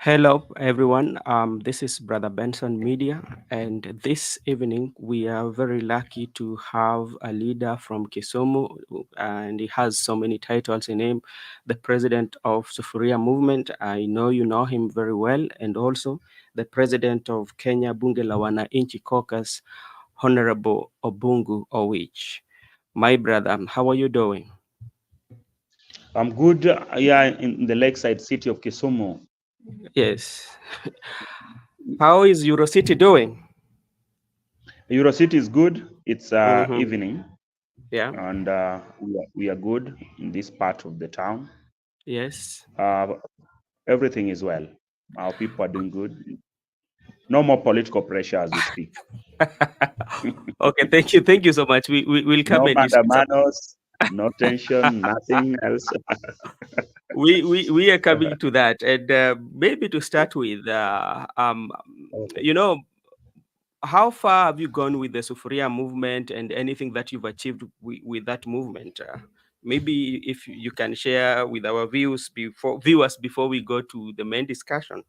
Hello, everyone. This is Brother Benson Media, and this evening we are very lucky to have a leader from Kisumu, and he has so many titles in him. The president of Soria movement, I know you know him very well, and also the president of Kenya Bunge la Wananchi Caucus, Honorable Obungu Owich. My brother, how are you doing? I'm good here in the lakeside city of Kisumu. Yes. How is Eurocity doing? Eurocity is good. It's Mm-hmm. evening, Yeah. and we are good in this part of the town. Yes. Everything is well. Our people are doing good. No more political pressure as we speak. Okay, thank you so much. We will come No and discuss. mandamanos, no tension, nothing else. We are coming to that, and maybe to start with, Okay. you know, how far have you gone with the Sufuria movement and anything that you've achieved with that movement? Maybe if you can share with our viewers before we go to the main discussion.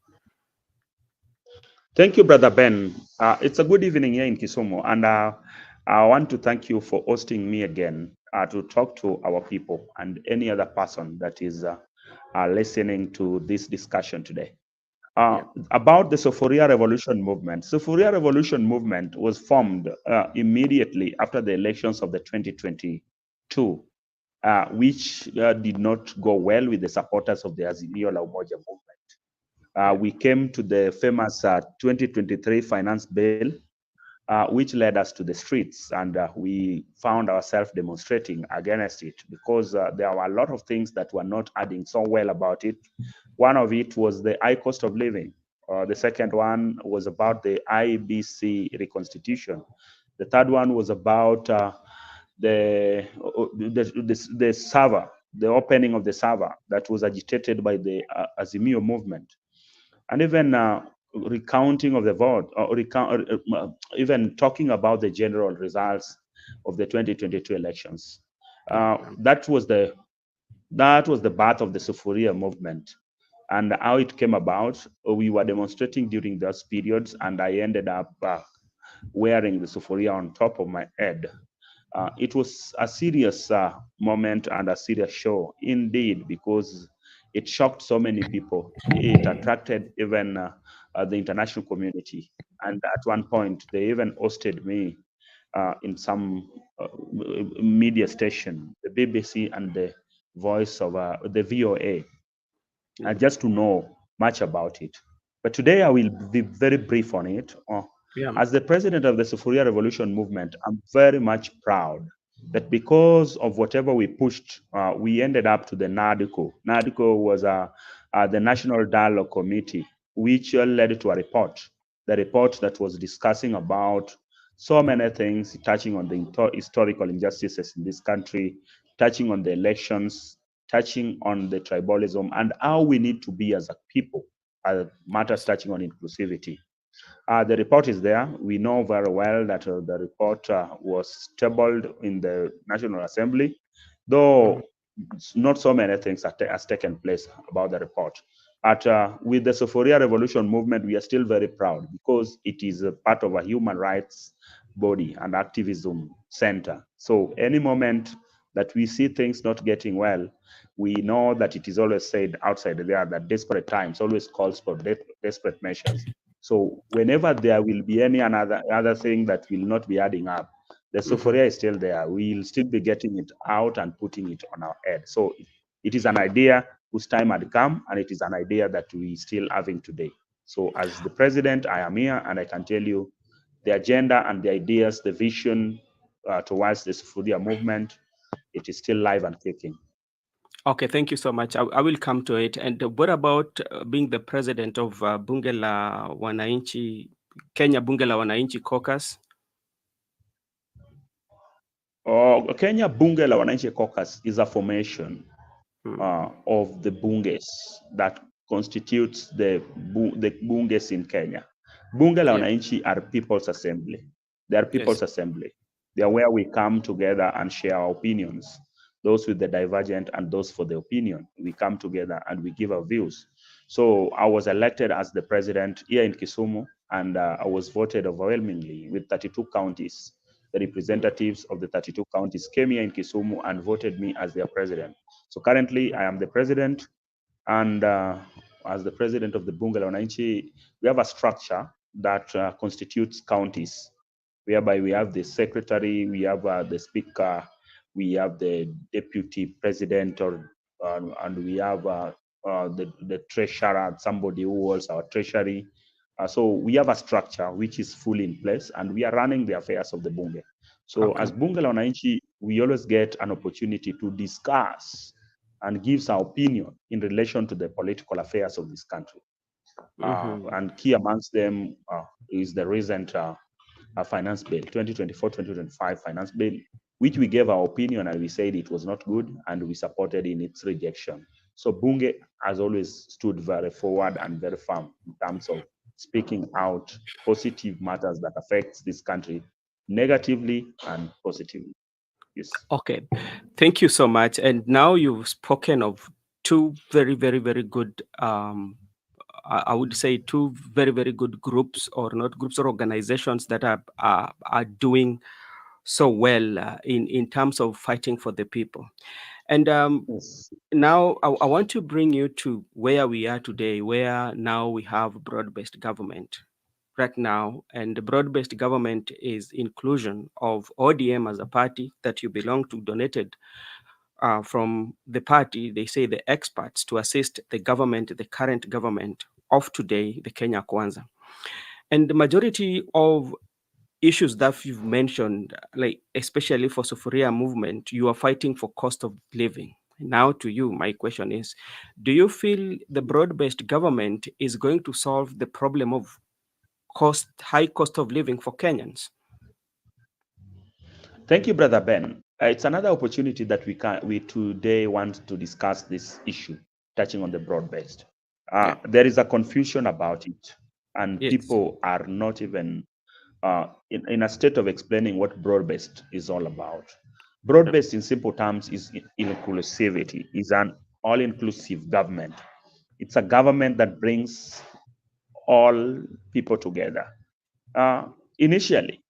Thank you, Brother Ben. It's a good evening here in Kisumu, and I want to thank you for hosting me again to talk to our people and any other person that is listening to this discussion today. Yeah. About the Soforia Revolution movement. Soforia Revolution movement was formed immediately after the elections of the 2022, which did not go well with the supporters of the Azimio la Umoja movement. We came to the famous 2023 finance bill, which led us to the streets, and we found ourselves demonstrating against it because there were a lot of things that were not adding so well about it. One of it was the high cost of living. The second one was about the IBC reconstitution. The third one was about the server, the opening of the server that was agitated by the Azimio movement, and even recounting of the vote, or even talking about the general results of the 2022 elections. That was the birth of the Sufuria movement. And how it came about, we were demonstrating during those periods, and I ended up wearing the Sufuria on top of my head. It was a serious moment and a serious show indeed, because it shocked so many people. It attracted even the international community. And at one point, they even hosted me in some media station, the BBC and the voice of the VOA, just to know much about it. But today I will be very brief on it. Yeah. As the president of the Sufuria Revolution movement, I'm very much proud that because of whatever we pushed, we ended up to the NADCO. NADCO was the National Dialogue Committee, which led to a report, the report that was discussing about so many things, touching on the historical injustices in this country, touching on the elections, touching on the tribalism, and how we need to be as a people, matters touching on inclusivity. The report is there. We know very well that the report was tabled in the National Assembly, though not so many things has taken place about the report. With the Soforia Revolution movement, we are still very proud because it is a part of a human rights body and activism center. So any moment that we see things not getting well, we know that it is always said outside there that desperate times always calls for desperate measures. So whenever there will be any other thing that will not be adding up, the Soforia is still there. We'll still be getting it out and putting it on our head. So it is an idea whose time had come, and it is an idea that we still having today. So as the president, I am here, and I can tell you the agenda and the ideas, the vision towards the Soforia movement, it is still live and kicking. Okay, thank you so much. I will come to it. And what about being the president of Bunge la Wananchi, Kenya Bunge la Wananchi Caucus? Kenya Bunge la Wananchi Caucus is a formation of the bunges that constitutes the bunges in Kenya. Bunge la Wananchi are people's assembly. They are people's assembly. They are where we come together and share our opinions. those with the divergent and those for the opinion. We come together and we give our views. So I was elected as the president here in Kisumu, and I was voted overwhelmingly with 32 counties. The representatives of the 32 counties came here in Kisumu and voted me as their president. So currently, I am the president, and as the president of the Bunge la Wananchi, we have a structure that constitutes counties, whereby we have the secretary, we have the speaker, we have the deputy president, and we have the treasurer, somebody who holds our treasury. So we have a structure which is fully in place, and we are running the affairs of the Bunge. So Okay. as Bunge la Wananchi, we always get an opportunity to discuss and gives our opinion in relation to the political affairs of this country. And key amongst them is the recent finance bill, 2024-2025 finance bill, which we gave our opinion and we said it was not good, and we supported in its rejection. So Bunge has always stood very forward and very firm in terms of speaking out positive matters that affects this country negatively and positively. Yes. Okay, thank you so much. And now you've spoken of two very, very, very good, I would say two very, very good groups, or not groups, or organizations that are doing so well in terms of fighting for the people. And Yes. now I want to bring you to where we are today, where now we have broad-based government right now, and the broad-based government is inclusion of ODM as a party that you belong to, donated from the party, they say the experts, to assist the government, the current government of today, the Kenya Kwanza. And the majority of issues that you've mentioned, like especially for Soria movement, you are fighting for cost of living. Now to you, my question is, do you feel the broad-based government is going to solve the problem of high cost of living for Kenyans? Thank you, Brother Ben. It's another opportunity that we today want to discuss this issue, touching on the broad-based. Yeah. There is a confusion about it, and Yes. people are not even in a state of explaining what broad-based is all about. Broad-based, in simple terms, is inclusivity, is an all-inclusive government. It's a government that brings all people together. Initially,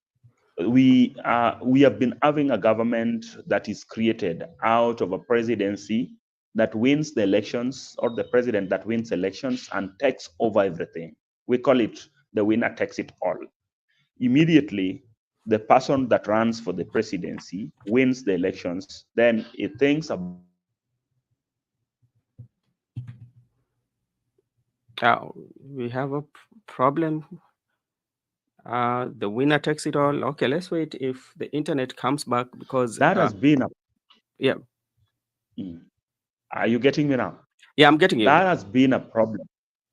we have been having a government that is created out of a presidency that wins the elections, or the president that wins elections and takes over everything. We call it the winner takes it all. Immediately, the person that runs for the presidency wins the elections, then he thinks about We have a problem. The winner takes it all. Okay, let's wait if the internet comes back, because that has been a. yeah, Are you getting me now? yeah, I'm getting you. That has been a problem.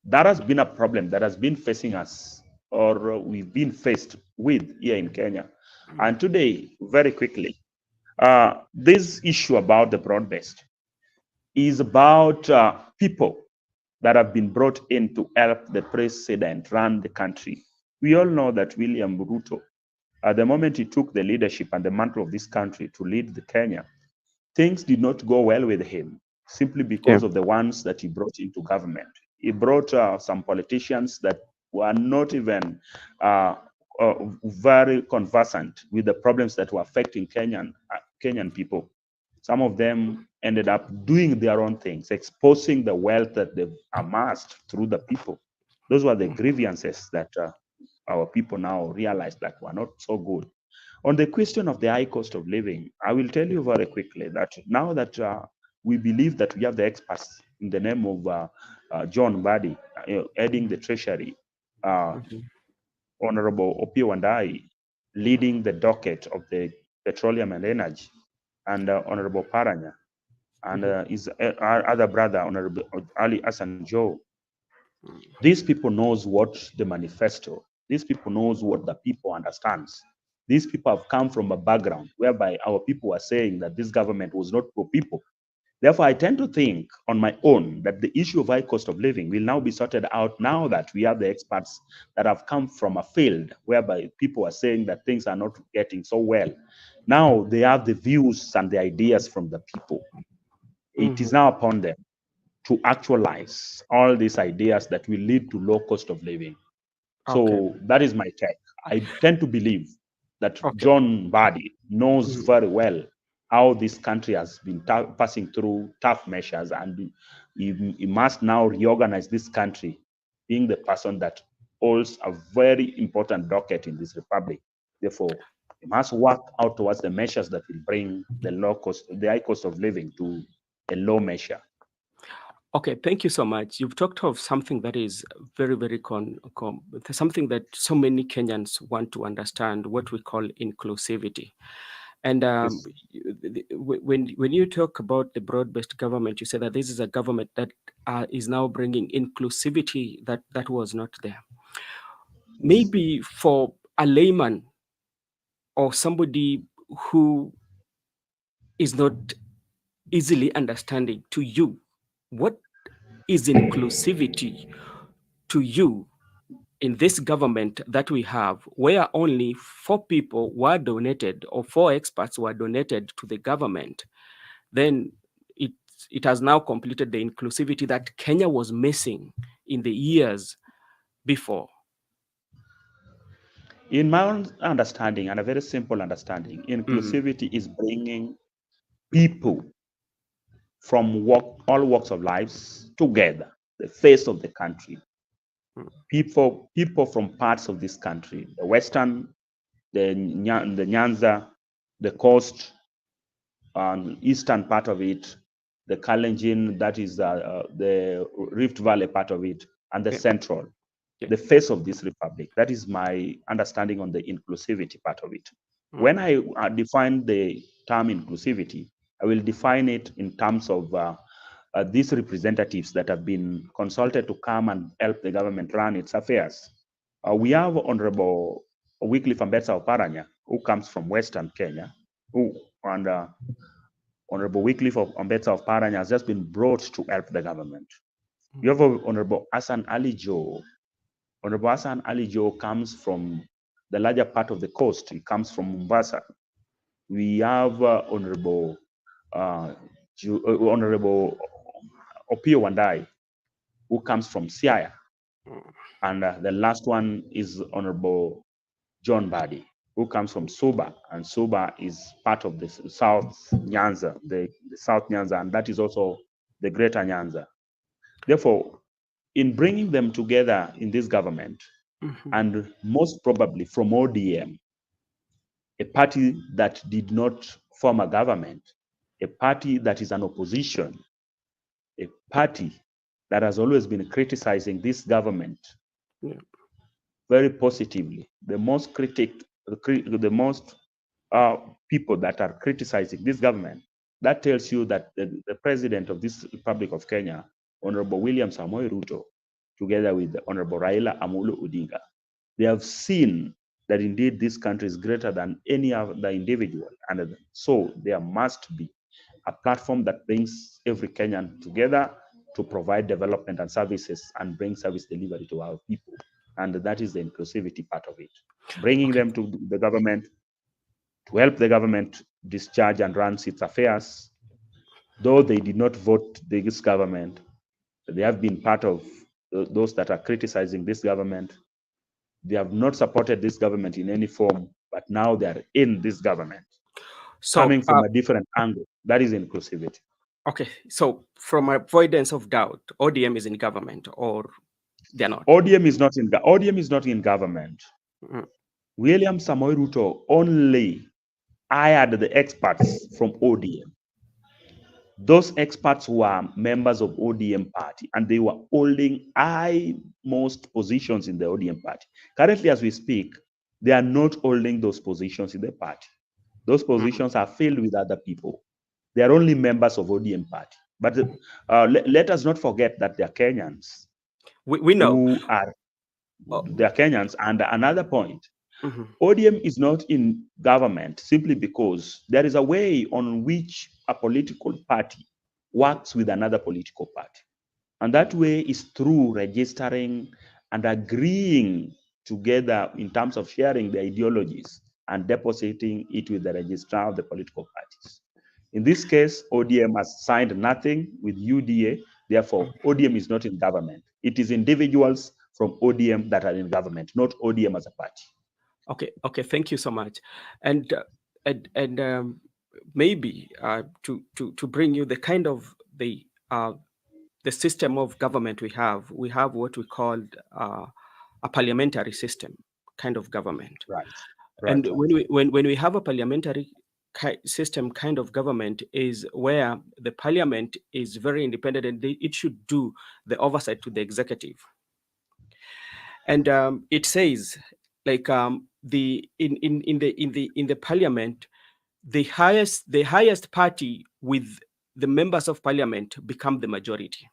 That has been a problem that has been facing us, or we've been faced with here in Kenya. And today, very quickly, this issue about the broad-based is about people that have been brought in to help the president run the country. We all know that William Ruto, at the moment he took the leadership and the mantle of this country to lead the Kenya, things did not go well with him, simply Yeah. because of the ones that he brought into government. He brought some politicians that were not even very conversant with the problems that were affecting Kenyan people. Some of them ended up doing their own things, exposing the wealth that they've amassed through the people. Those were the grievances that our people now realize that were not so good. On the question of the high cost of living, I will tell you very quickly that now that we believe that we have the experts in the name of John Badi heading the Treasury, Honorable Opio Wandai leading the docket of the petroleum and energy, and Honorable Paranya, and his other brother, Honorable Ali Hassan Joe. These people knows what the manifesto, these people knows what the people understands. These people have come from a background whereby our people were saying that this government was not pro people. Therefore, I tend to think on my own that the issue of high cost of living will now be sorted out now that we have the experts that have come from a field whereby people are saying that things are not getting so well. Now they have the views and the ideas from the people. It is now upon them to actualize all these ideas that will lead to low cost of living. Okay. So that is my take. I tend to believe that Okay. John Badi knows Mhm. very well how this country has been passing through tough measures, and he must now reorganize this country, being the person that holds a very important docket in this republic. Therefore, he must work out towards the measures that will bring the high cost of living to a low measure. Okay, thank you so much. You've talked of something that is very, very something that so many Kenyans want to understand, what we call inclusivity. And Yes. when you talk about the broad-based government, you say that this is a government that is now bringing inclusivity that was not there. Yes. Maybe for a layman or somebody who is not easily understanding to you, what is inclusivity to you in this government that we have, where only 4 people were donated or 4 experts were donated to the government, then it, it has now completed the inclusivity that Kenya was missing in the years before. In my own understanding, and a very simple understanding, Mm, inclusivity is bringing people from all walks of lives together, the face of the country. mm, People from parts of this country, the western, the Nyanza, the coast, and eastern part of it, the Kalenjin, that is the Rift Valley part of it, and the yeah, central, yeah, the face of this republic. That is my understanding on the inclusivity part of it. mm, When I define the term inclusivity, I will define it in terms of these representatives that have been consulted to come and help the government run its affairs. We have Honorable Wycliffe Ambetsa Oparanya, who comes from Western Kenya, and Honorable Wycliffe Ambetsa of Paranya has just been brought to help the government. You mm, have Honorable Hassan Ali Joe. Honorable Hassan Ali Joe comes from the larger part of the coast. He comes from Mombasa. We have Honorable Opio Wandai, who comes from Siaya. mm, And the last one is Honorable John Badi, who comes from Suba, and Suba is part of the South Nyanza, the South Nyanza, and that is also the Greater Nyanza. Therefore, in bringing them together in this government, mhm, and most probably from ODM, a party that did not form a government, a party that is an opposition, a party that has always been criticizing this government yeah, very positively. The most uh, people that are criticizing this government, that tells you that the president of this Republic of Kenya, Honorable William Samoei Ruto, together with the Honorable Raila Amolo Odinga, they have seen that indeed this country is greater than any other individual. And so there must be a platform that brings every Kenyan together to provide development and services and bring service delivery to our people. And that is the inclusivity part of it. Bringing okay, them to the government to help the government discharge and run its affairs. Though they did not vote this government, they have been part of those that are criticizing this government. They have not supported this government in any form, but now they are in this government, so coming from a different angle. That is inclusivity. okay, so from avoidance of doubt, ODM is in government or they're not. ODM is not in government. Mm, William Samoei Ruto only hired the experts from ODM. Those experts were members of ODM party, and they were holding high most positions in the ODM party. Currently, as we speak, they are not holding those positions in the party. Those mm. positions are filled with other people. They are only members of ODM party. But let us not forget that they are Kenyans We know. who are Uh, they are Kenyans. And another point, mhm, ODM is not in government simply because there is a way on which a political party works with another political party. And that way is through registering and agreeing together in terms of sharing the ideologies. and depositing it with the registrar of the political parties. In this case, ODM has signed nothing with UDA, therefore ODM is not in government. It is individuals from ODM that are in government, not ODM as a party. Okay, thank you so much. And maybe to bring you the kind of the system of government we have what we call a parliamentary system kind of government. Right. And Right. when we have a parliamentary system kind of government is where the parliament is very independent and it should do the oversight to the executive. And it says like the in the parliament, the highest party with the members of parliament become the majority.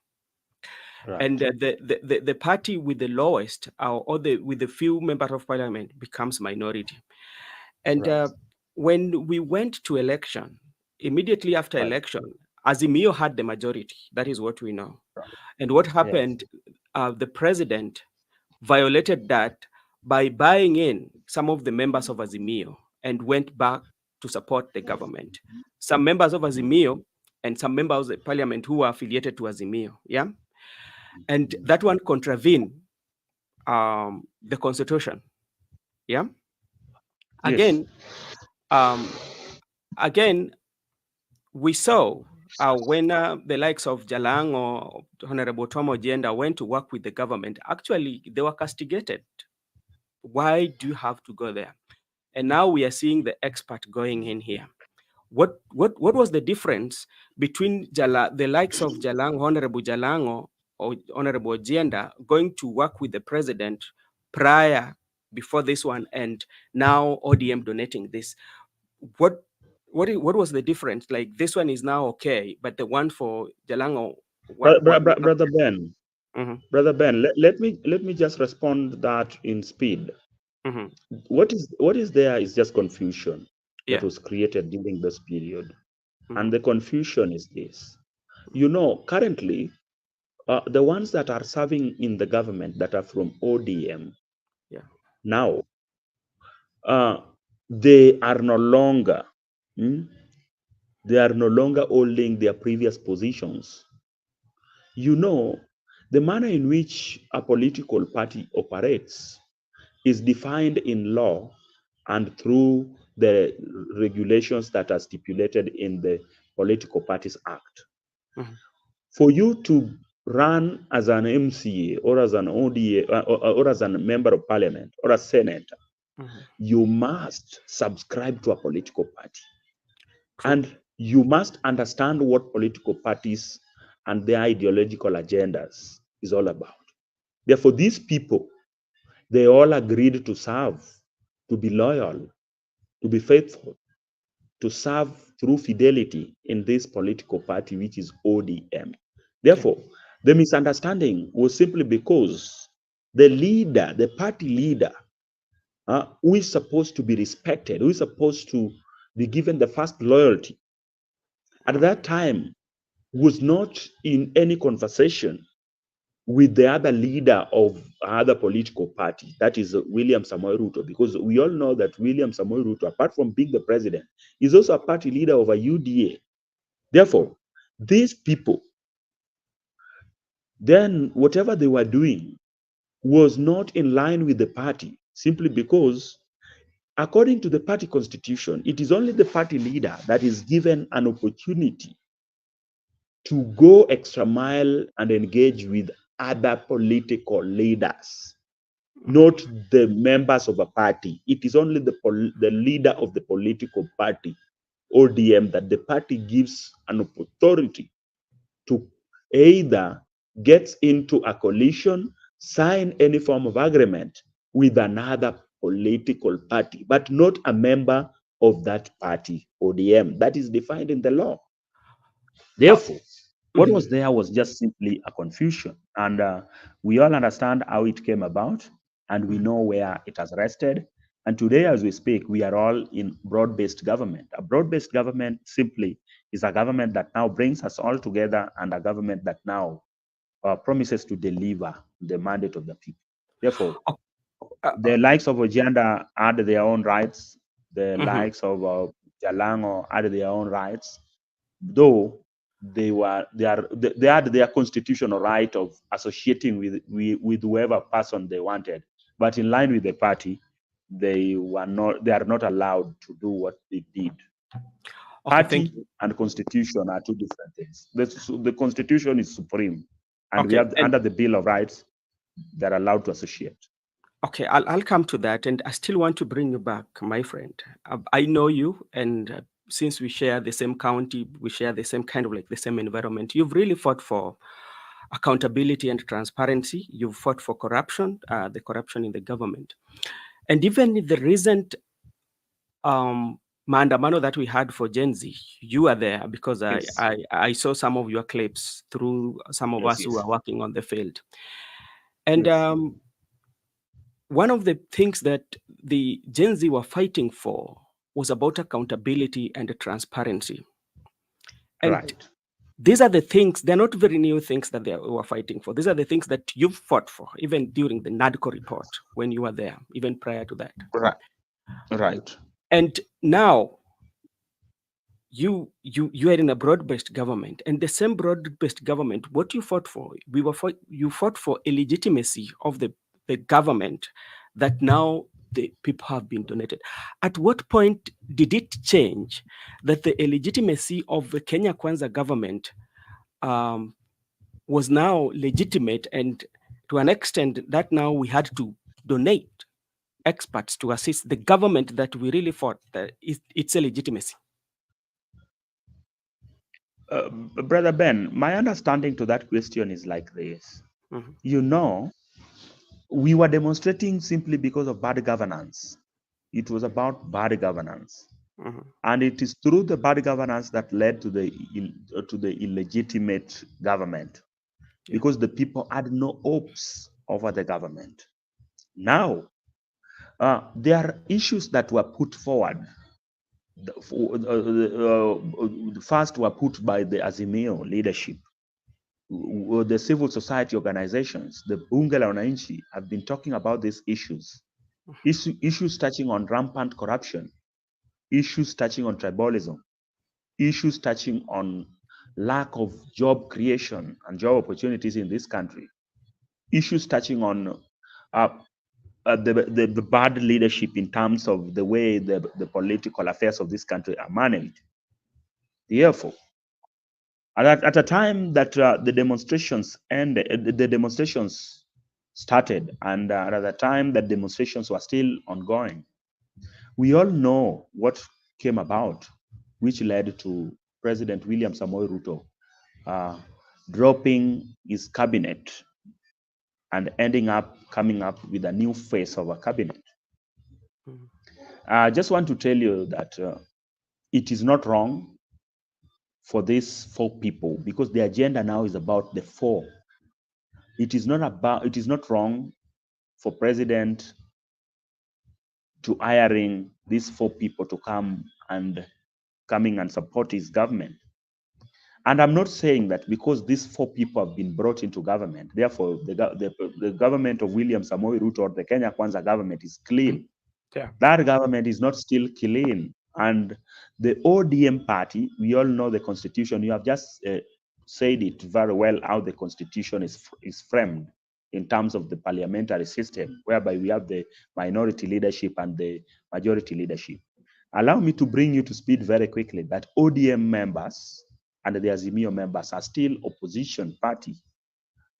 Right. And the party with the lowest or the with the few members of parliament becomes minority. And Right. when we went to election, immediately after Right. election, Azimio had the majority. That is what we know. Right. And what Yes. happened, the president violated that by buying in some of the members of Azimio and went back to support the government. Some members of Azimio and some members of the parliament who were affiliated to Azimio, yeah? And that one contravened the constitution, yeah? Yes. Again, we saw when the likes of Jalang or Honorable Tom Ojenda went to work with the government, actually they were castigated. Why do you have to go there? And now we are seeing the expert going in here. What was the difference between the likes of Jalang, Honorable Jalang or Honorable Ojenda going to work with the president before this one, and now ODM donating this? What was the difference? Like this one is now okay, but the one for Jalango, Brother Ben, Mm-hmm. Brother Ben, let me just respond that in speed. Mm-hmm. What is there is just confusion that Yeah. was created during this period. Mm-hmm. And the confusion is this. Currently, the ones that are serving in the government that are from ODM, Yeah. now, they are no longer, they are no longer holding their previous positions. The manner in which a political party operates is defined in law and through the regulations that are stipulated in the Political Parties Act. Mm-hmm. For you to run as an MCA or as an ODA or as a member of parliament or a senator, Mm-hmm. you must subscribe to a political party. True. And you must understand what political parties and their ideological agendas is all about. Therefore, these people, they all agreed to serve, to be loyal, to be faithful, to serve through fidelity in this political party, which is ODM. Therefore, the misunderstanding was simply because the leader, the party leader, who is supposed to be respected, who is supposed to be given the first loyalty, at that time was not in any conversation with the other leader of other political party, that is William Samoei Ruto, because we all know that William Samoei Ruto, apart from being the president, is also a party leader of a UDA. Therefore, these people, then whatever they were doing was not in line with the party, simply because according to the party constitution, it is only the party leader that is given an opportunity to go extra mile and engage with other political leaders, not the members of a party. It is only the leader of the political party, ODM, that the party gives an authority to either get into a coalition, sign any form of agreement with another political party, but not a member of that party, ODM. That is defined in the law. Therefore, what was there was just simply a confusion. And we all understand how it came about, and we know where it has rested. And today, as we speak, we are all in broad-based government. A broad-based government simply is a government that now brings us all together, and a government that now promises to deliver the mandate of the people. Therefore, the likes of Ojanda had their own rights. The Mm-hmm. likes of Jalango had their own rights, though they had their constitutional right of associating with whoever person they wanted, but in line with the party, they are not allowed to do what they did. Okay, thank Party you. and constitution are two different things. The constitution is supreme, and we Okay, have and under the Bill of Rights they're allowed to associate. okay, I'll come to that, and I still want to bring you back, my friend. I know you, and since we share the same county, we share the same kind of like the same environment. You've really fought for accountability and transparency. You've fought for corruption, the corruption in the government, and even the recent maandamano that we had for Gen Z, you are there because Yes, I saw some of your clips through some of yes, us who yes, are working on the field, and yes. one of the things that the Gen Z were fighting for was about accountability and transparency. And Right. these are the things, they're not very new things that they were fighting for. These are the things that you've fought for, even during the NADCO report when you were there, even prior to that. Right. Right. And now you are in a broad-based government, and the same broad-based government, what you fought for, you fought for illegitimacy of the government that now the people have been donated. At what point did it change that the illegitimacy of the Kenya Kwanza government was now legitimate, and to an extent that now we had to donate experts to assist the government that we really fought its illegitimacy? Brother Ben, my understanding to that question is like this. Mhm. You know, we were demonstrating simply because of bad governance. It was about bad governance. Mhm. And it is through the bad governance that led to the illegitimate government, Yeah. because the people had no hopes over the government. Now, there are issues that were put forward. The first were put by the Azimio leadership. The civil society organizations, the Bunge la Wananchi, have been talking about these issues. Issues touching on rampant corruption, issues touching on tribalism, issues touching on lack of job creation and job opportunities in this country, issues touching on the bad leadership in terms of the way the political affairs of this country are managed. Therefore, at a time that the demonstrations ended, the demonstrations started, and at the time that demonstrations were still ongoing, we all know what came about, which led to President William Samoei Ruto uh, dropping his cabinet and ending up coming up with a new face of a cabinet. Mhm. I just want to tell you that it is not wrong for these four people, because the agenda now is about the four. It is not wrong for president to hiring these four people to coming and support his government. And I'm not saying that because these four people have been brought into government, therefore the government of William Samoei Ruto or the Kenya Kwanza government is clean. Yeah. That government is not still clean. And the ODM party, we all know the constitution. You have just said it very well how the constitution is framed in terms of the parliamentary system, whereby we have the minority leadership and the majority leadership. Allow me to bring you to speed very quickly that ODM members and the Azimio members are still opposition party,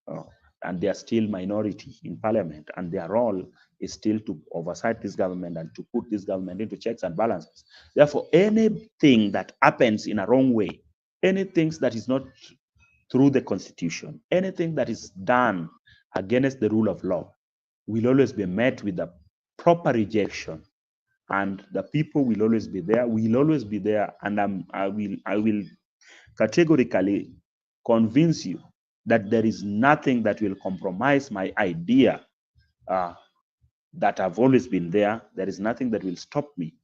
uh, and they are still minority in parliament, and their role is still to oversight this government and to put this government into checks and balances. Therefore, anything that happens in a wrong way, anything that is not through the constitution, anything that is done against the rule of law, will always be met with a proper rejection, and the people will always be there. Will always be there, and I will categorically convince you that there is nothing that will compromise my idea uh, that I've always been there. There is nothing that will stop me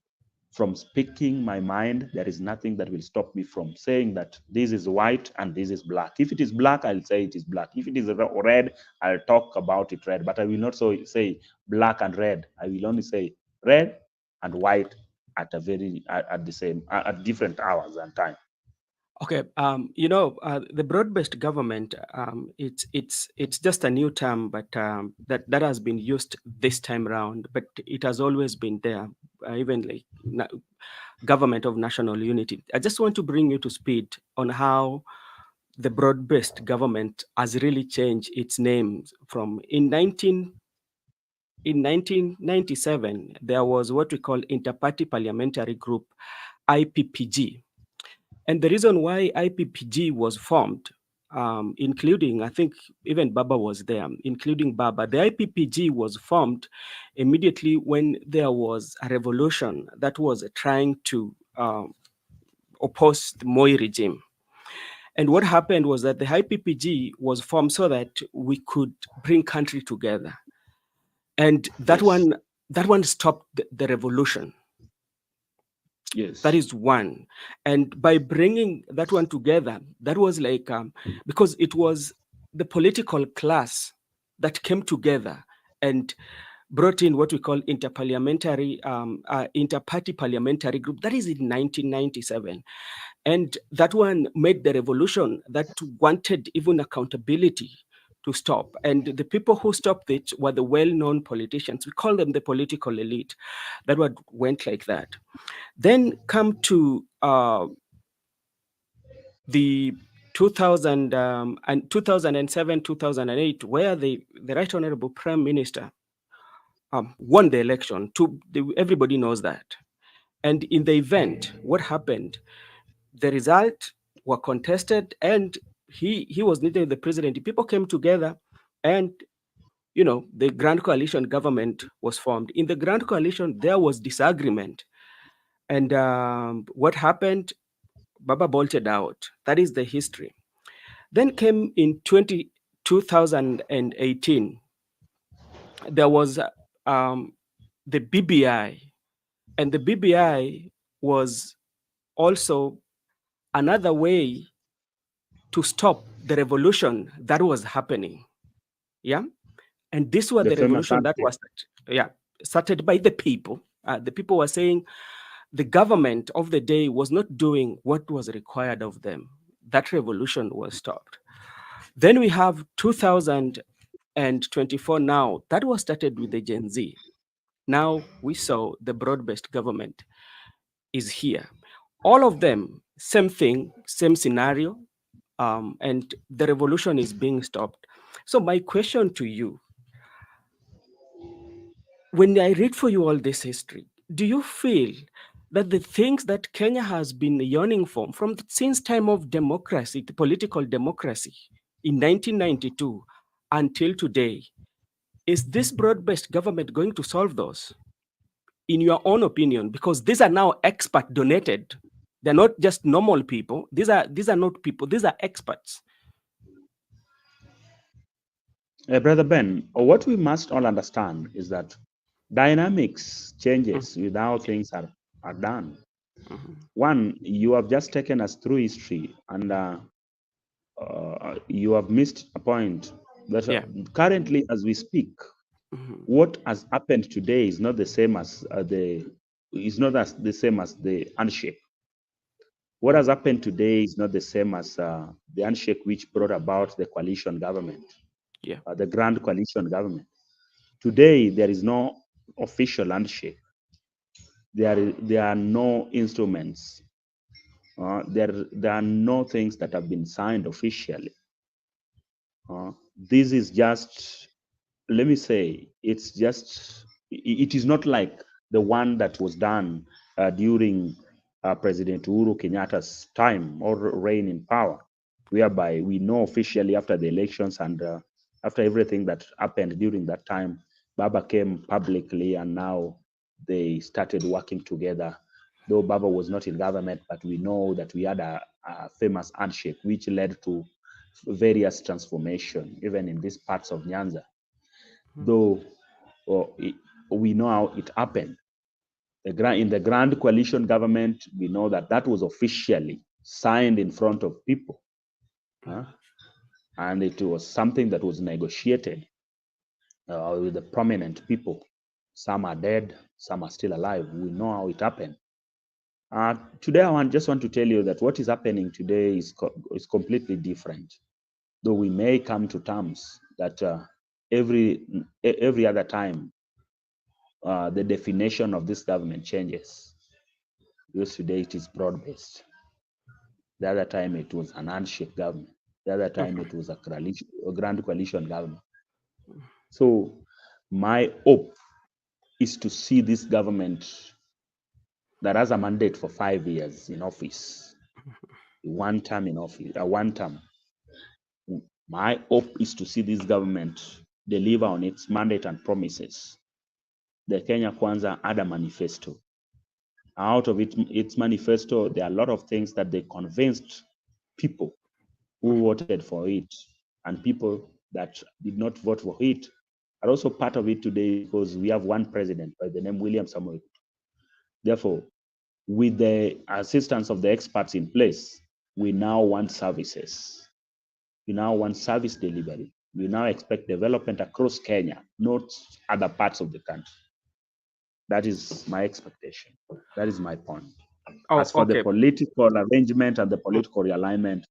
from speaking my mind. There is nothing that will stop me from saying that this is white and this is black. If it is black, I'll say it is black. If it is red, I'll talk about it red. But I will not say black and red. I will only say red and white at at the same at different hours and time. Okay, the broad-based government, it's just a new term, but that has been used this time around, but it has always been there, even like government of national unity. I just want to bring you to speed on how the broad-based government has really changed its name from in 1997. There was what we call Interparty Parliamentary Group, IPPG. And the reason why IPPG was formed, including, I think even Baba was there, including Baba, the IPPG was formed immediately when there was a revolution that was trying to oppose the Moi regime. And what happened was that the IPPG was formed so that we could bring country together. And that Yes. one stopped the revolution. That Yes. is one. And by bringing that one together, that was like, because it was the political class that came together and brought in what we call interparty parliamentary group. That is in 1997. And that one made the revolution that wanted even accountability to stop. And the people who stopped it were the well-known politicians. We call them the political elite. That one went like that. Then come to the 2000 and 2007, 2008, where the Right Honorable Prime Minister won the election. Everybody knows that. And in the event, what happened? The result were contested, and he was neither the president. People came together, and the Grand Coalition government was formed. In the Grand Coalition, there was disagreement, and what happened? Baba bolted out. That is the history. Then came in 2018, there was the BBI, and the BBI was also another way to stop the revolution that was happening. Yeah. And this was The the famous revolution that handshake. was started by the people. The people were saying the government of the day was not doing what was required of them. That revolution was stopped. Then we have 2024 now. That was started with the Gen Z. Now we saw the broad-based government is here. All of them, same thing, same scenario, and the revolution is being stopped. So my question to you, when I read for you all this history, do you feel that the things that Kenya has been yearning for from since time of democracy, the political democracy in 1992 until today, is this broad-based government going to solve those? In your own opinion, because these are now expert donated. They're not just normal people. These are not people. These are experts. Brother Ben, what we must all understand is that dynamics changes without things are done. One, you have just taken us through history, and you have missed a point that Yeah. currently, as we speak, what has happened today is not the same as the same as the handshake. What has happened today is not the same as the handshake which brought about the coalition government, Yeah. the grand coalition government. Today, there is no official handshake. There are no instruments. There are no things that have been signed officially. This is just, let me say, it is not like the one that was done during President Uhuru Kenyatta's time or reign in power, whereby we know officially after the elections and after everything that happened during that time, Baba came publicly and now they started working together. Though Baba was not in government, but we know that we had a famous handshake which led to various transformation, even in these parts of Nyanza. Though we know how it happened. In the Grand Coalition government, we know that that was officially signed in front of people. And it was something that was negotiated with the prominent people. Some are dead, some are still alive. We know how it happened. Today, just want to tell you that what is happening today is completely different. Though we may come to terms that every other time the definition of this government changes. Because today it is broad-based. The other time it was an handshake government. The other time it was a grand coalition government. So my hope is to see this government that has a mandate for 5 years in office, one term in office, one term. My hope is to see this government deliver on its mandate and promises. The Kenya Kwanza had a manifesto. Out of its manifesto, there are a lot of things that they convinced people who voted for it and people that did not vote for it are also part of it today because we have one president by the name William Samoei. Therefore, with the assistance of the experts in place, we now want services. We now want service delivery. We now expect development across Kenya, not other parts of the country. That is my expectation. That is my point. As for the political arrangement and the political realignment,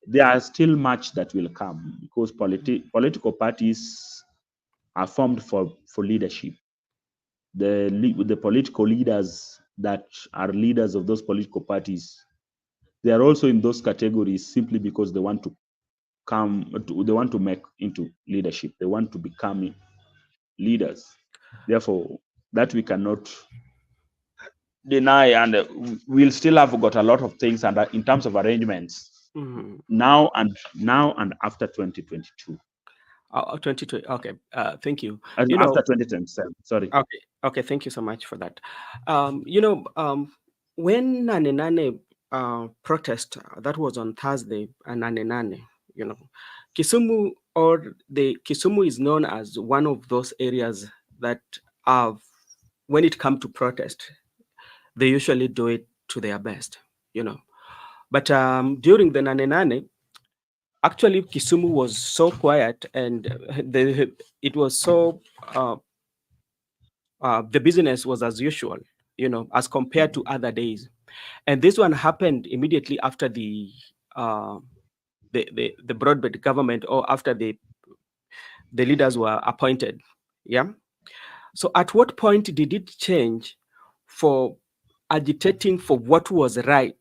there is still much that will come because political parties are formed for leadership. The political leaders that are leaders of those political parties, they are also in those categories simply because they want to they want to make into leadership. They want to become leaders. Therefore, that we cannot deny, and we'll still have got a lot of things and in terms of arrangements now and after 2022. 2020. Okay. Thank you. After 2027. Sorry. Okay. Thank you so much for that. When Nane Nane protest that was on Thursday, and Nane Nane, Kisumu Kisumu is known as one of those areas that have, when it comes to protest, they usually do it to their best, But during the Nane Nane, actually, Kisumu was so quiet, and it was so the business was as usual, as compared to other days. And this one happened immediately after the Broadbased government, or after the leaders were appointed. Yeah. So, at what point did it change for agitating for what was right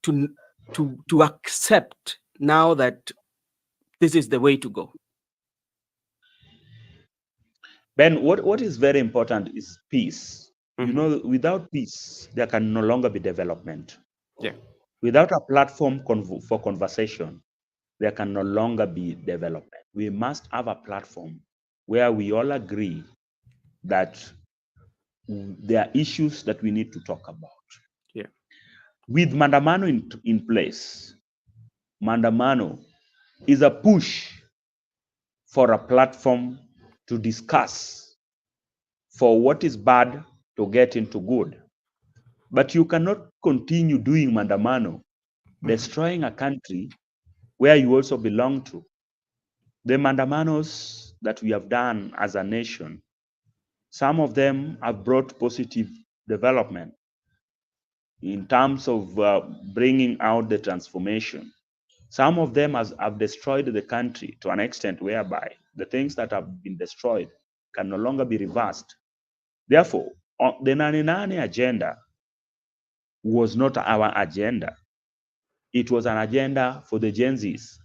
to accept now that this is the way to go? Ben, what is very important is peace. Without peace, there can no longer be development. Yeah. Without a platform for conversation, there can no longer be development. We must have a platform where we all agree that there are issues that we need to talk about. Yeah. With Mandamano in place, Mandamano is a push for a platform to discuss for what is bad to get into good. But you cannot continue doing Mandamano, destroying a country where you also belong to. The Mandamanos that we have done as a nation, some of them have brought positive development in terms of bringing out the transformation. Some of them have destroyed the country to an extent whereby the things that have been destroyed can no longer be reversed. Therefore, the 99 agenda was not our agenda. It was an agenda for the Gen Zs.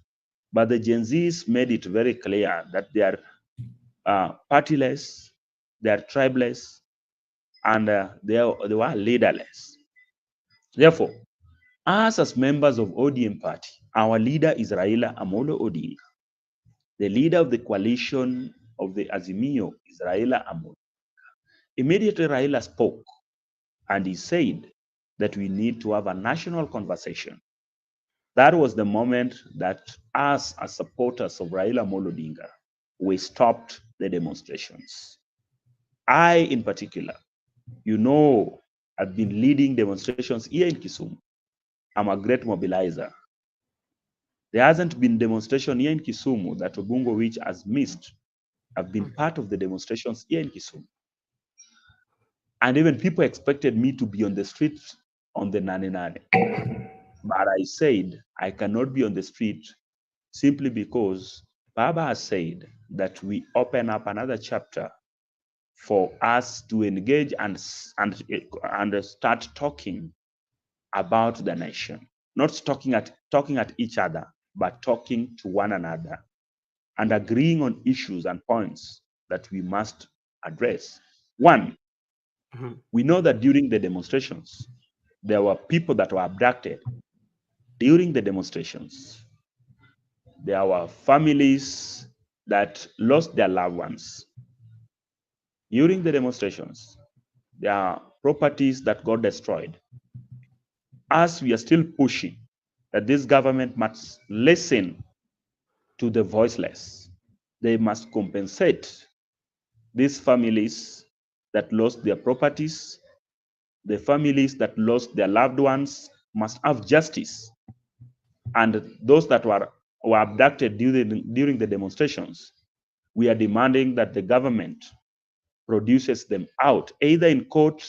But the Gen Zs made it very clear that they are partyless, they are tribeless, and they were leaderless. Therefore, us as members of ODM party, our leader is Raila Amolo Odinga. The leader of the coalition of the Azimio is Raila Amolo. Immediately Raila spoke and he said that we need to have a national conversation. That was the moment that us as supporters of Raila Amolo Odinga, we stopped the demonstrations. I, in particular, I've been leading demonstrations here in Kisumu. I'm a great mobilizer. There hasn't been demonstration here in Kisumu that Obungu which has missed. I've been part of the demonstrations here in Kisumu. And even people expected me to be on the street on the Nane Nane. But I said, I cannot be on the street simply because Baba has said that we open up another chapter for us to engage and start talking about the nation, not talking at each other, but talking to one another and agreeing on issues and points that we must address. One, we know that during the demonstrations, there were people that were abducted. During the demonstrations, there were families that lost their loved ones. During the demonstrations, there are properties that got destroyed. As we are still pushing that this government must listen to the voiceless, they must compensate these families that lost their properties, the families that lost their loved ones must have justice. And those that were abducted during the demonstrations, we are demanding that the government produces them out, either in court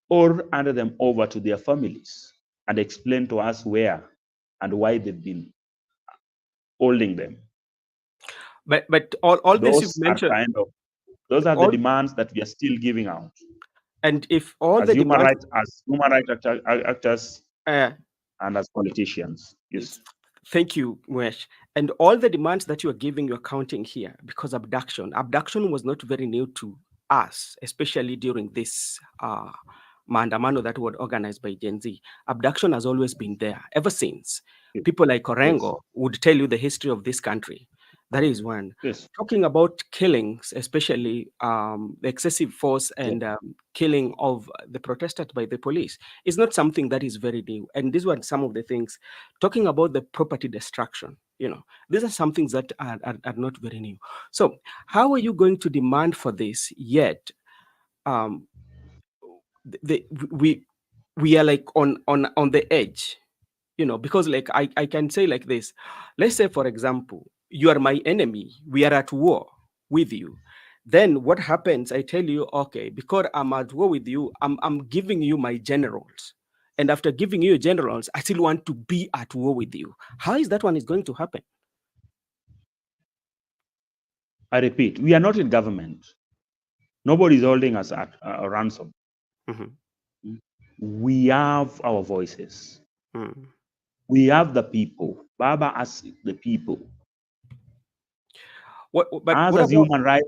or hand them over to their families and explain to us where and why they've been holding them. But all this you've Those are mentioned, those are the all, demands that we are still giving out and if all as the demands, human rights actors uh, and as politicians. Yes. thank you, Mwesh. And all the demands that you are giving, you're counting here because abduction was not very new to us, especially during this maandamano that were organized by Gen Z. Abduction has always been there ever since. Yes. People like Yes. Orengo would tell you the history of this country. That is one. Yes. Talking about killings, especially the excessive force and killing of the protesters by the police, is not something that is very new. And these were some of the things. Talking about the property destruction, these are some things that are not very new. So how are you going to demand for this yet? Um, we are like on the edge, because like I can say like this. Let's say, for example, you are my enemy, we are at war with you. Then what happens? I tell you, okay, because I'm at war with you, I'm giving you my generals, and after giving you generals, I still want to be at war with you. How is that one is going to happen? I repeat, we are not in government. Nobody is holding us at a ransom. We have our voices. We have the people. Baba has the people. As human rights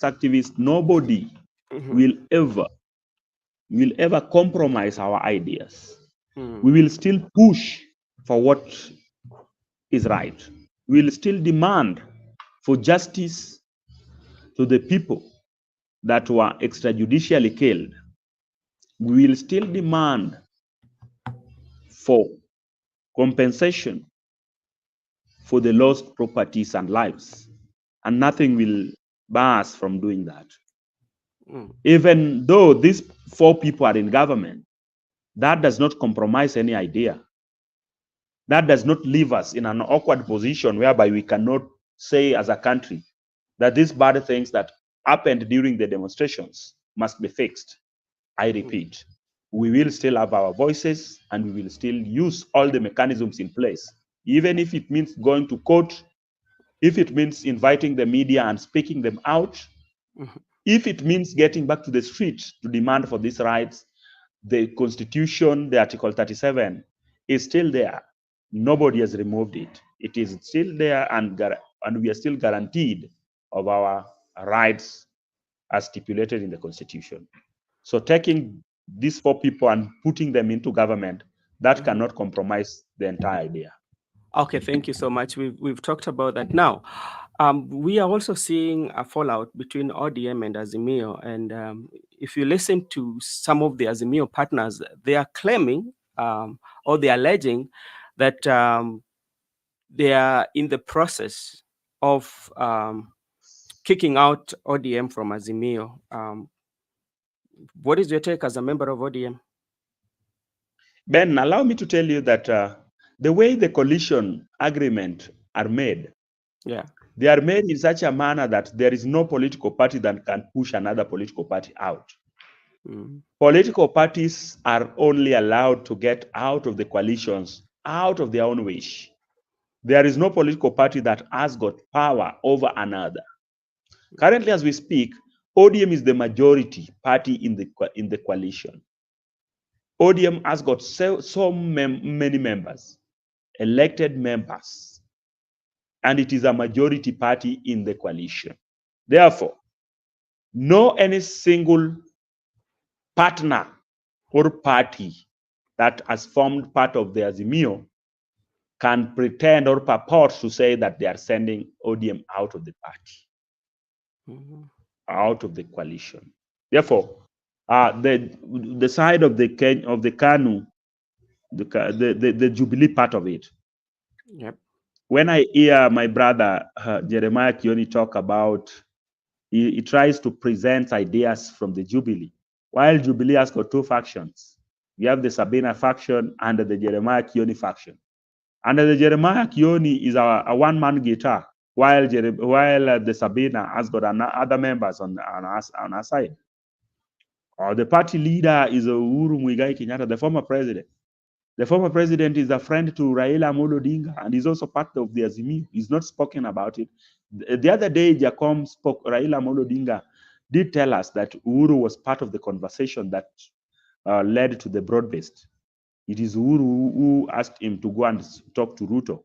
activists, nobody will ever compromise our ideas. We will still push for what is right. We will still demand for justice to the people that were extrajudicially killed. We will still demand for compensation for the lost properties and lives. And nothing will bar us from doing that. Even though these 4 people are in government, that does not compromise any idea. That does not leave us in an awkward position whereby we cannot say as a country that these bad things that happened during the demonstrations must be fixed. I repeat, we will still have our voices and we will still use all the mechanisms in place, even if it means going to court, if it means inviting the media and speaking them out, if it means getting back to the street to demand for these rights. The Constitution, the Article 37, is still there. Nobody has removed it. It is still there, and we are still guaranteed of our rights as stipulated in the Constitution. So taking these 4 people and putting them into government, that cannot compromise the entire idea. Okay, thank you so much. We've talked about that. Now, we are also seeing a fallout between ODM and Azimio. And if you listen to some of the Azimio partners, they are claiming or they are alleging that they are in the process of kicking out ODM from Azimio. What is your take as a member of ODM? Ben, allow me to tell you that the way the coalition agreement are made, yeah, They are made in such a manner that there is no political party that can push another political party out. Political parties are only allowed to get out of the coalitions out of their own wish. There is no political party that has got power over another. Currently, as we speak, ODM is the majority party in the coalition. ODM has got many members, elected members, and it is a majority party in the coalition. Therefore, no any single partner or party that has formed part of the Azimio can pretend or purport to say that they are sending ODM out of the party, out of the coalition. Therefore, the side of the KANU, the Jubilee part of it. Yep. When I hear my brother Jeremiah Kioni talk about, he tries to present ideas from the Jubilee. While Jubilee has got two factions, we have the Sabina faction and the Jeremiah Kioni faction. And the Jeremiah Kioni is a one-man guitar, while the Sabina has got other members on our side. The party leader is Uhuru Muigai Kenyatta, the former president. The former president is a friend to Raila Amolo Odinga, and he's also part of the Azimio. He's not spoken about it. The other day, Raila Amolo Odinga did tell us that Uhuru was part of the conversation that led to the Broadbased. It is Uhuru who asked him to go and talk to Ruto.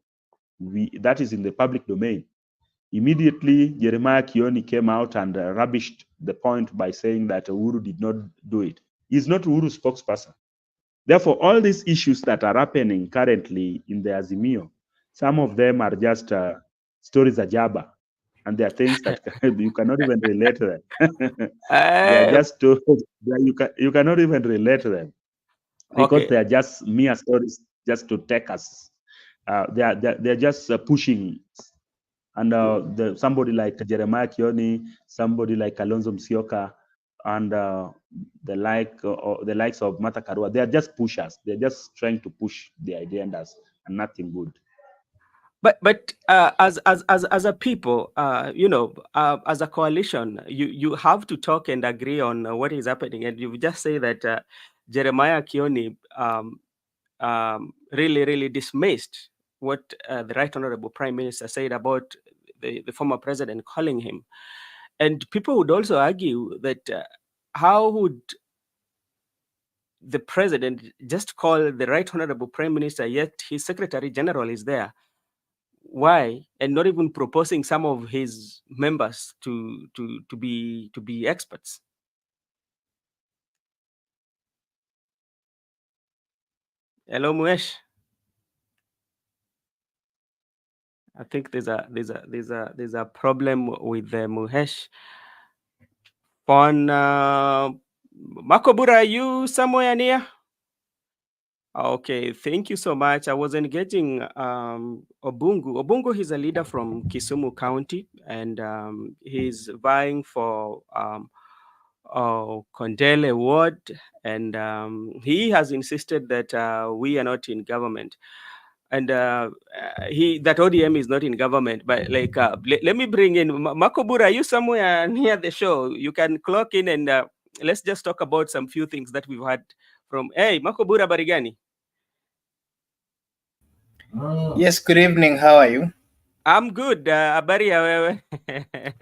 That is in the public domain. Immediately, Jeremiah Kioni came out and rubbished the point by saying that Uhuru did not do it. He's not Uhuru's spokesperson. Therefore, all these issues that are happening currently in the Azimio, some of them are just stories of Jabba, and they are things that you cannot even relate to them. They are just stories you cannot even relate to them because they are just mere stories just to take us. They're just pushing. And somebody like Jeremiah Kioni, somebody like Alonzo Musyoka, and the likes of Martha Karua, they are just pushers. They're just trying to push the agendas and nothing good. But as a people, as a coalition, you have to talk and agree on what is happening. And you just say that Jeremiah Kioni really dismissed what the Right Honorable Prime Minister said about the former president calling him. And people would also argue that how would the president just call the Right Honorable Prime Minister, yet his Secretary General is there? Why? And not even proposing some of his members to be experts. Hello, Muesh. I think there's a problem with the Muhesh. On Makobura, are you somewhere near? Okay, thank you so much. I was engaging Obungu. Obungu is a leader from Kisumu County, and he's vying for Kondele Ward, and he has insisted that we are not in government, and that ODM is not in government. But like, let me bring in Makobura. Are you somewhere near the show? You can clock in and let's just talk about some few things that we've had from. Hey, Makobura Barigani. Yes, good evening. How are you? I'm good. Abari,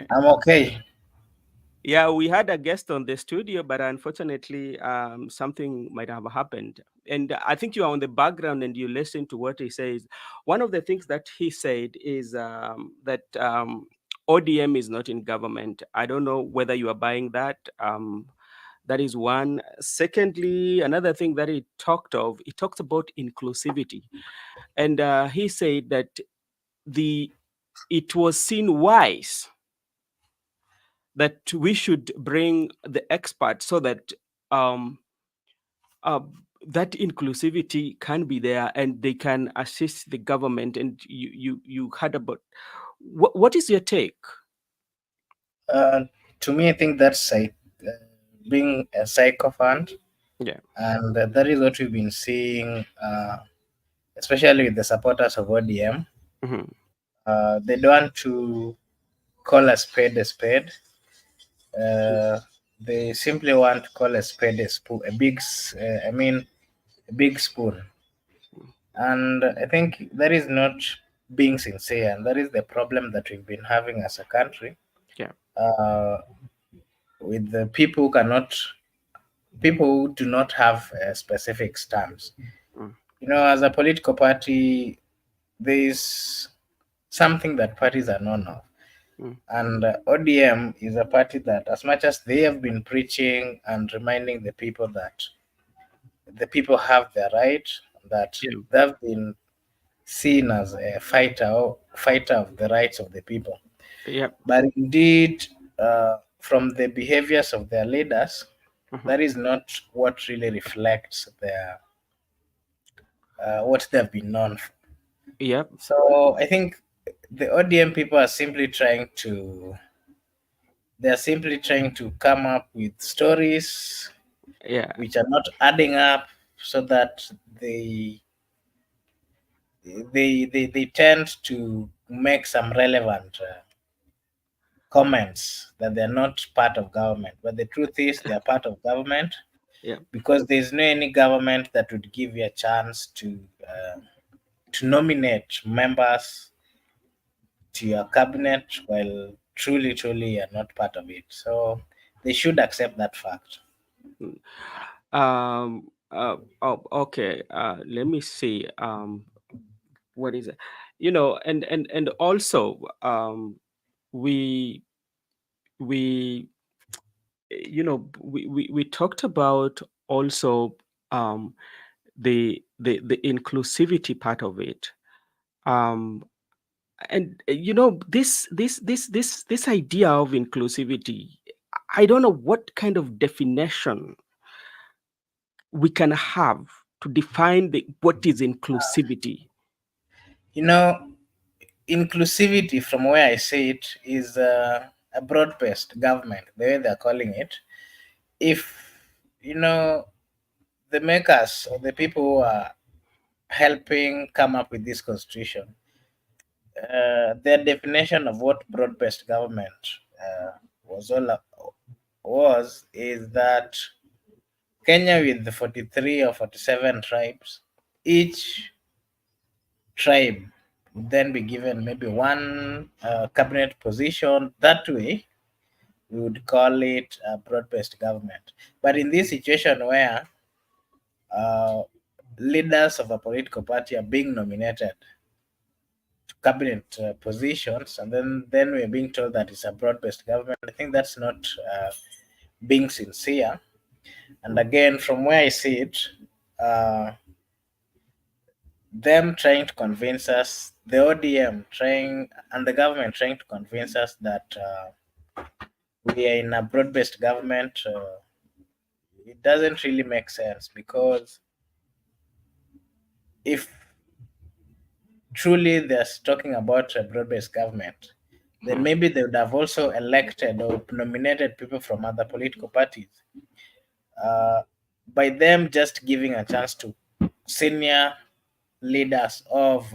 I'm okay. Yeah, we had a guest on the studio, but unfortunately, something might have happened. And I think you are on the background and you listen to what he says. One of the things that he said is that ODM is not in government. I don't know whether you are buying that. That is one. Secondly, another thing that he talked about inclusivity. And he said that it was seen wise that we should bring the experts so that that inclusivity can be there and they can assist the government. And you heard about what is your take? To me, I think that's being a sycophant. Yeah. And that is what we've been seeing, especially with the supporters of ODM. Mm-hmm. They don't want to call a spade a spade. They simply want to call a spade a spoon, a big spoon. And I think that is not being sincere, and that is the problem that we've been having as a country. Yeah. Uh, with the people who do not have a specific stance. Mm, As a political party, there is something that parties are known of. mm, And ODM is a party that, as much as they have been preaching and reminding the people that the people have their right, that yeah. they have been seen as a fighter of the rights of the people. Yeah. But indeed, from the behaviors of their leaders, Mhm. that is not what really reflects their what they've been known for. Yeah. So I think the ODM people are simply trying to come up with stories Yeah. which are not adding up, so that they they tend to make some relevant comments that they're not part of government, but the truth is they are part of government, Yeah. because there's no any government that would give you a chance to nominate members to your cabinet while truly you're not part of it. So they should accept that fact. Mm. Oh, okay. Let me see. What is it? And also, we we we talked about also um the inclusivity part of it. Um, and this idea of inclusivity, I don't know what kind of definition we can have to define what is inclusivity. You know, inclusivity, from where I see it, is a broad-based government, the way they're calling it. If the makers or the people who are helping come up with this constitution, their definition of what broad-based government was is that Kenya, with the 43 or 47 tribes, each tribe would then be given maybe one cabinet position. That way, we would call it a broad-based government. But in this situation where uh, leaders of a political party are being nominated to cabinet positions, and then we're being told that it's a broad-based government, I think that's not being sincere. And Mm, again, from where I see it, uh, them trying to convince us, the ODM trying, and the government trying to convince us that we are in a broad-based government, it doesn't really make sense, because if truly they're talking about a broad-based government, then mm, maybe they would have also elected or nominated people from other political parties. Uh, by them just giving a chance to senior leaders of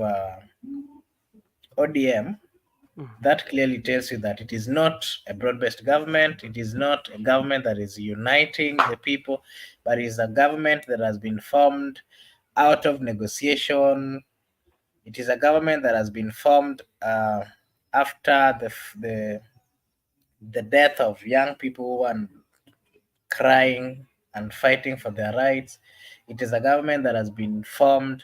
ODM, mm, that clearly tells you that it is not a broad-based government. It is not a government that is uniting the people, but it is a government that has been formed out of negotiation. It is a government that has been formed after the death of young people and crying and fighting for their rights. It is a government that has been formed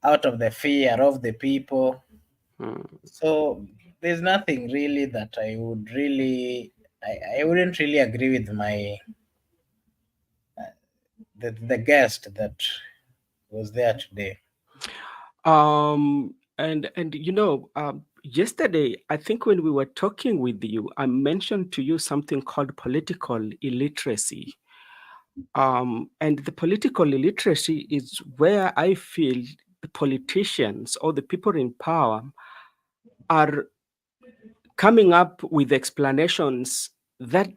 out of the fear of the people. mm. So there's nothing really that I wouldn't really agree with the guest that was there today. And yesterday, I think when we were talking with you, I mentioned to you something called political illiteracy. And the political illiteracy is where I feel the politicians or the people in power are coming up with explanations that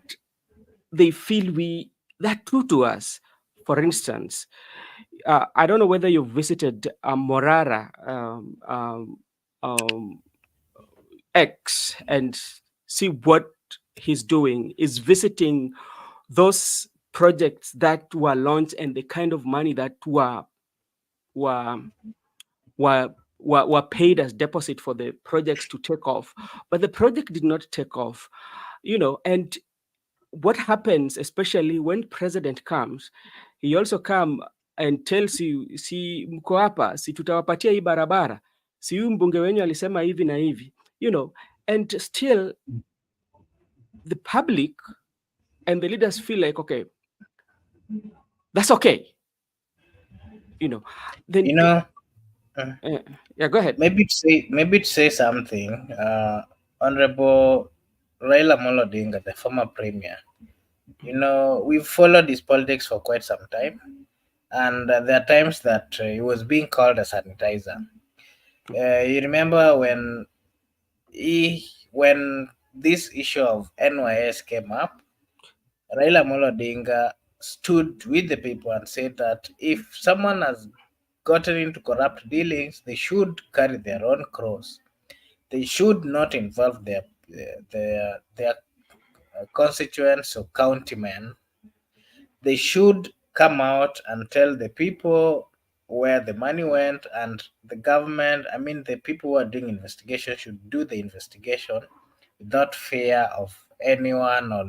they feel we that true to us. For instance, I don't know whether you visited Morara, um, X and see what he's doing, is visiting those projects that were launched and the kind of money that were were paid as deposit for the projects to take off, but the project did not take off, and what happens, especially when president comes, he also come and tells you, si mko hapa, si tutawapatia hii barabara, si huyu mbunge wenyu alisema hivi na hivi, and still the public and the leaders feel like, okay, that's okay, then yeah, go ahead. Maybe to say something. Honorable Raila Amolo Odinga, the former premier, we've followed his politics for quite some time, and there are times that he was being called a sanitizer. You remember when this issue of NYS came up, Raila Amolo Odinga stood with the people and said that if someone has gotten into corrupt dealings, they should carry their own cross. They should not involve their constituents or countrymen. They should come out and tell the people where the money went, and the government, the people who are doing investigation should do the investigation without fear of anyone or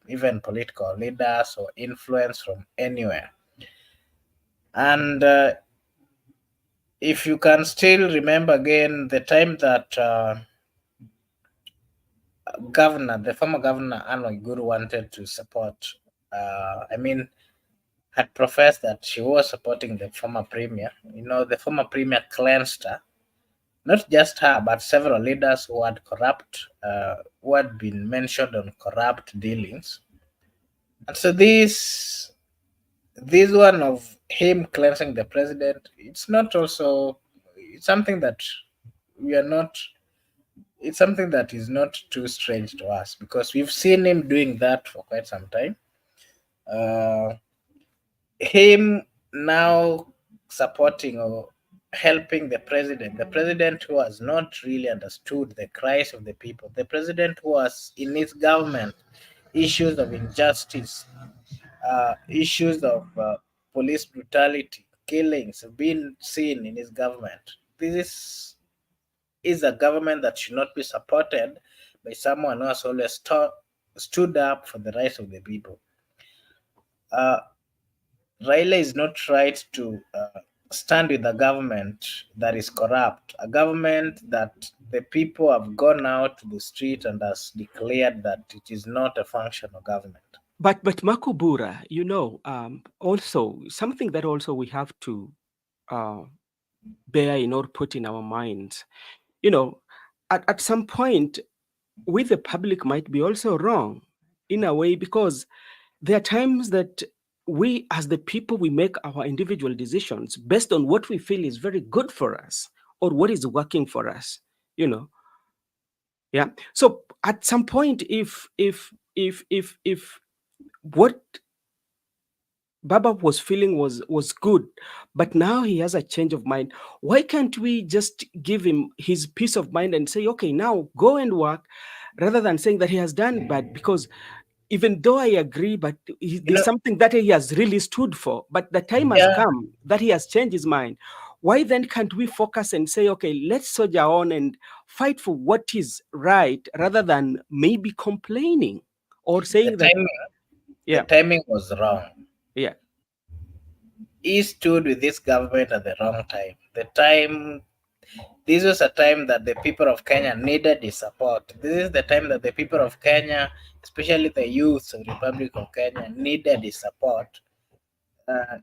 even political leaders or influence from anywhere. And if you can still remember again the time that the former governor Anne Waiguru wanted to support, had professed that she was supporting the former premier. The former premier cleansed her, not just her, but several leaders who had who had been mentioned on corrupt dealings. And so this one of him cleansing the president, it's something that it's something that is not too strange to us, because we've seen him doing that for quite some time. Him now supporting or helping the president who has not really understood the cries of the people, the president who has in his government issues of injustice, issues of police brutality, killings have been seen in his government. This is a government that should not be supported by someone who has always stood up for the rights of the people. Raila is not right to stand with a government that is corrupt, a government that the people have gone out to the street and has declared that it is not a functional government. But Makubura, also something that also we have to bear in or put in our minds, at some point, we the public might be also wrong in a way, because there are times that we as the people, we make our individual decisions based on what we feel is very good for us or what is working for us, yeah. So at some point, if what Baba was feeling was good, but now he has a change of mind, why can't we just give him his peace of mind and say, okay, now go and work, rather than saying that he has done bad? Because even though I agree, but there's something that he has really stood for, but the time has come that he has changed his mind. Why then can't we focus and say, okay, let's soldier on and fight for what is right, rather than maybe complaining or saying the timing was wrong. Yeah. He stood with this government at the wrong time. This was a time that the people of Kenya needed his support. This is the time that the people of Kenya, especially the youth of the Republic of Kenya, needed his support,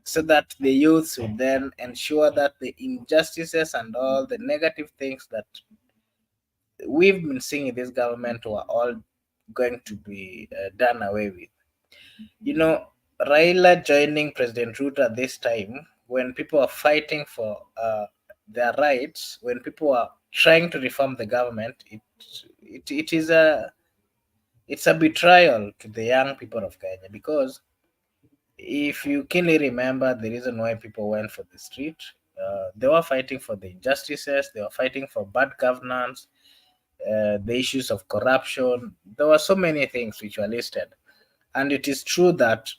so that the youth would then ensure that the injustices and all the negative things that we've been seeing in this government were all going to be done away with. Raila joining President Ruto at this time, when people are fighting for their rights, when people are trying to reform the government, it's a betrayal to the young people of Kenya. Because if you keenly remember the reason why people went for the street, they were fighting for the injustices, they were fighting for bad governance, the issues of corruption. There were so many things which were listed. And it is true that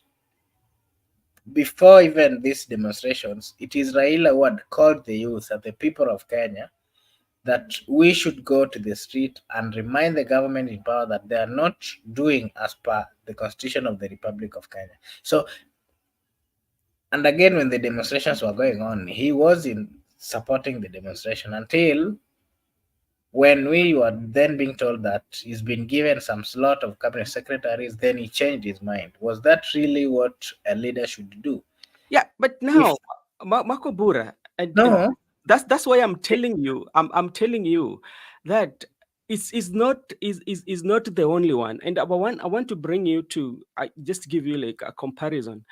before even these demonstrations, it is Raila who had called the youth and the people of Kenya that we should go to the street and remind the government in power that they are not doing as per the Constitution of the Republic of Kenya. So, and again, when the demonstrations were going on, he was in supporting the demonstration until when we were then being told that he's been given some slot of cabinet secretaries, then he changed his mind. Was that really what a leader should do? Yeah, but If now, Marco Bura, and no, that's why I'm telling you, I'm telling you that is not is not the only one. And I want to bring you to just give you like a comparison.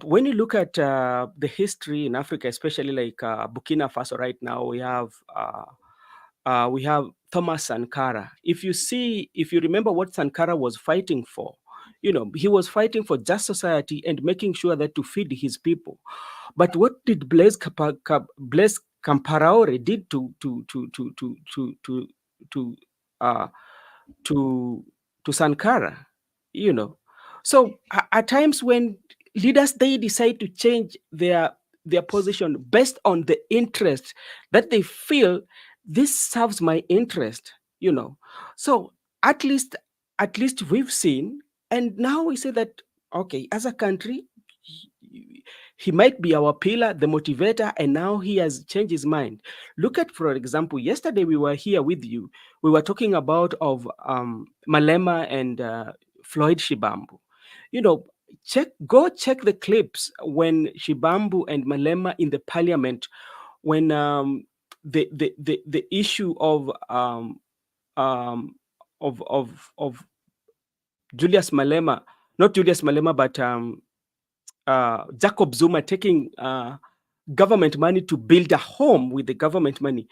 When you look at the history in Africa, especially like Burkina Faso right now, we have Thomas Sankara. If you remember what Sankara was fighting for, he was fighting for just society and making sure that to feed his people. But what did Blaise Compaoré did to uh, to Sankara, So at times when leaders they decide to change their position based on the interest that they feel this serves my interest. So at least we've seen, and now we say that okay, as a country, he might be our pillar, the motivator, and now he has changed his mind. Look at, for example, yesterday we were here with you. We were talking about of Malema and Floyd Shibambu. Go check the clips when Shibambu and Malema in the parliament, when the issue um, of Julius Malema, not Julius Malema, but Jacob Zuma taking government money to build a home with the government money.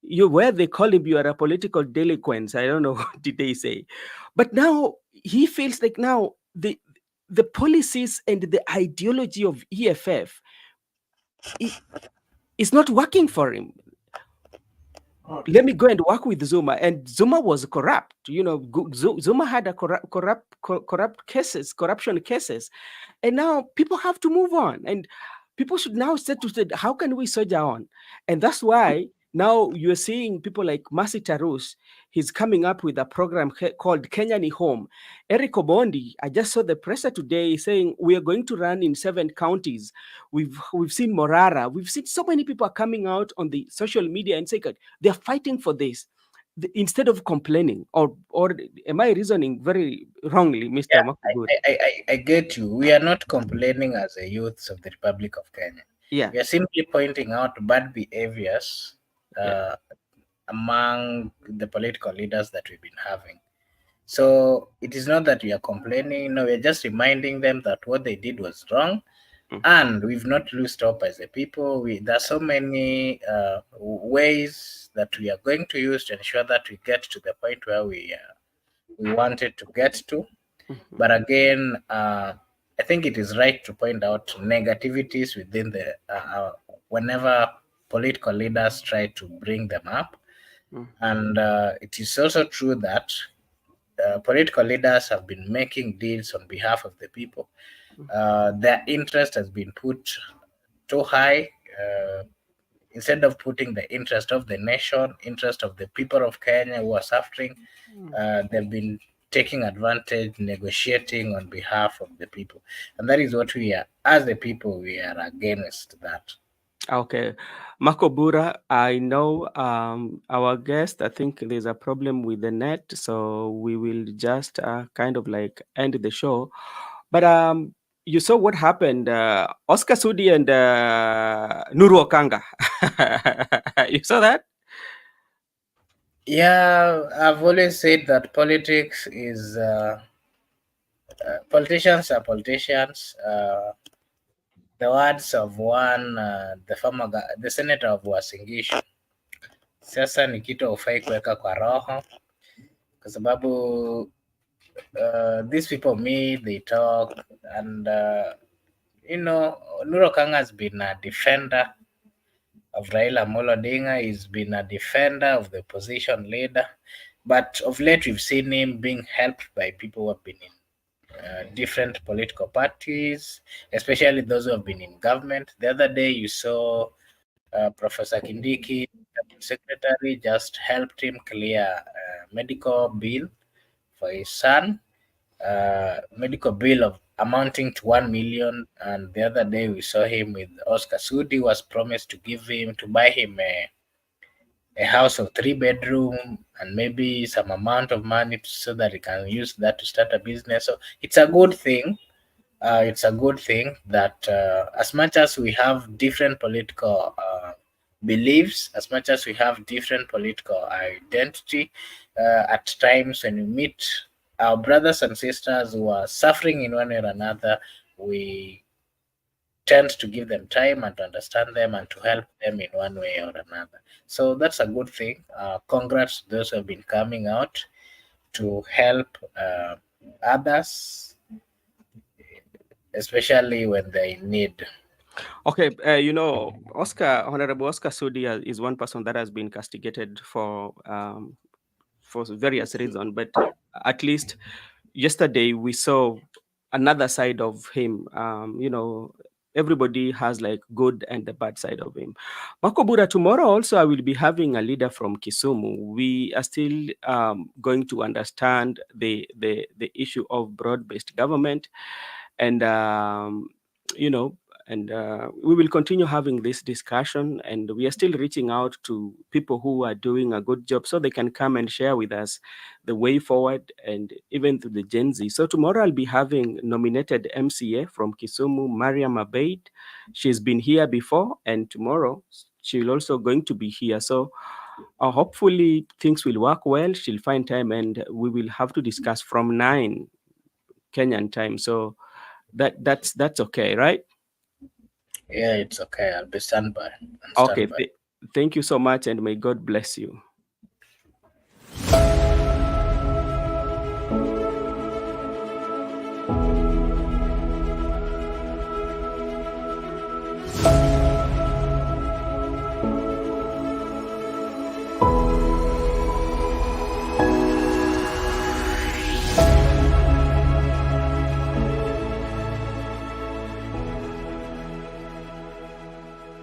Where they call him, you are a political delinquent. I don't know what did they say. But now he feels like now the policies and the ideology of EFF is not working for him. Let me go and work with Zuma. And Zuma was corrupt. Zuma had a corruption cases. And now people have to move on. And people should now say, how can we soldier on? And that's why now you're seeing people like Masi Tarus. He's coming up with a program called Kenyani Home. Eric Obondi, I just saw the presser today saying we are going to run in 7 counties. We've seen Morara. We've seen so many people are coming out on the social media and saying they're fighting for this instead of complaining. Or am I reasoning very wrongly, Mr. yeah, Makuburi? I get you. We are not complaining as a youths of the Republic of Kenya. Yeah. We are simply pointing out bad behaviors among the political leaders that we've been having. So it is not that we are complaining. No, we're just reminding them that what they did was wrong. And we've not lost hope as a people. There are so many ways that we are going to use to ensure that we get to the point where we wanted to get to. But again, I think it is right to point out negativities within the whenever political leaders try to bring them up. And it is also true that political leaders have been making deals on behalf of the people. Their interest has been put too high. Instead of putting the interest of the nation, interest of the people of Kenya who are suffering, they've been taking advantage, negotiating on behalf of the people. And that is what we are, as the people, we are against that. Okay. Makobura, I know our guest, I think there's a problem with the net, so we will just kind of like end the show. But you saw what happened. Oscar Sudi and Nuru Okanga. You saw that? Yeah, I've always said that politics is politicians are politicians. The words of one the senator of Wasingishu, sasa ni kitu haufai kuweka kwa roho, kwa sababu these people meet, they talk, and Nuru Okanga has been a defender of Raila Amolo Odinga. He's been a defender of the opposition leader, but of late we've seen him being helped by people who have been in different political parties, especially those who have been in government. The other day, you saw Professor Kindiki, secretary, just helped him clear a medical bill for his son, medical bill of amounting to 1 million. And the other day, we saw him with Oscar Sudi, who was promised to give him to buy him a house of 3 bedroom and maybe some amount of money so that he can use that to start a business. So it's a good thing. It's a good thing that as much as we have different political beliefs, as much as we have different political identity, at times when we meet our brothers and sisters who are suffering in one way or another, we tend to give them time and to understand them and to help them in one way or another. So that's a good thing. Congrats to those who have been coming out to help others, especially when they're in need. Okay, Honorable Oscar Sudi is one person that has been castigated for various reasons, but at least yesterday we saw another side of him. Everybody has like good and the bad side of him. Makobura, tomorrow also I will be having a leader from Kisumu. We are still going to understand the issue of broad-based government, and we will continue having this discussion, and we are still reaching out to people who are doing a good job so they can come and share with us the way forward, and even to the Gen Z. So tomorrow I'll be having nominated MCA from Kisumu, Mariam Abeid. She's been here before, and tomorrow she'll also going to be here. So hopefully things will work well. She'll find time, and we will have to discuss from 9 Kenyan time. So that's okay, right? Yeah, it's okay. I'll be standby. Okay. Thank you so much, and may God bless you.